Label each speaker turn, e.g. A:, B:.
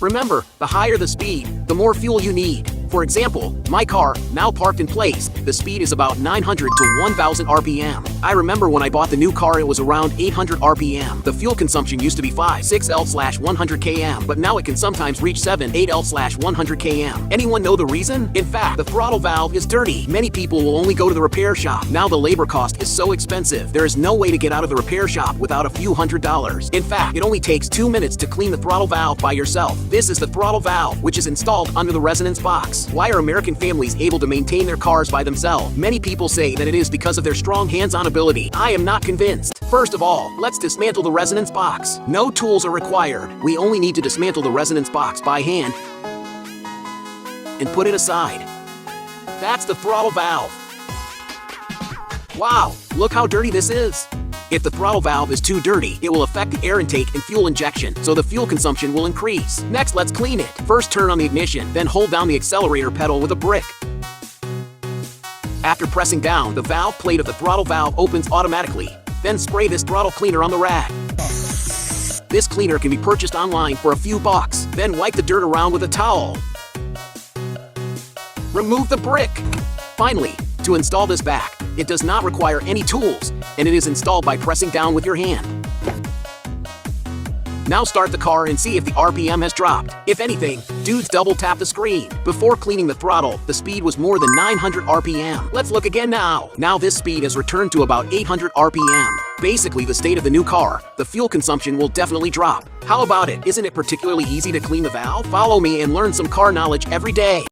A: Remember, the higher the speed, the more fuel you need. For example, my car, now parked in place, the speed is about 900 to 1000 RPM. I remember when I bought the new car it was around 800 RPM. The fuel consumption used to be 5-6L/100 km, but now it can sometimes reach 7-8L/100 km. Anyone know the reason? In fact, the throttle valve is dirty. Many people will only go to the repair shop. Now the labor cost is so expensive, there is no way to get out of the repair shop without a few $100s. In fact, it only takes 2 minutes to clean the throttle valve by yourself. This is the throttle valve, which is installed under the resonance box. Why are American families able to maintain their cars by themselves? Many people say that it is because of their strong hands-on ability. I am not convinced. First of all, let's dismantle the resonance box. No tools are required. We only need to dismantle the resonance box by hand and put it aside. That's the throttle valve. Wow, look how dirty this is. If the throttle valve is too dirty, it will affect the air intake and fuel injection, so the fuel consumption will increase. Next, let's clean it. First, turn on the ignition, then hold down the accelerator pedal with a brick. After pressing down, the valve plate of the throttle valve opens automatically. Then spray this throttle cleaner on the rag. This cleaner can be purchased online for a few bucks. Then wipe the dirt around with a towel. Remove the brick. Finally, to install this back, it does not require any tools, and it is installed by pressing down with your hand. Now start the car and see if the RPM has dropped. If anything, dudes double tap the screen. Before cleaning the throttle, the speed was more than 900 RPM. Let's look again now. Now this speed has returned to about 800 RPM. Basically the state of the new car, the fuel consumption will definitely drop. How about it? Isn't it particularly easy to clean the valve? Follow me and learn some car knowledge every day.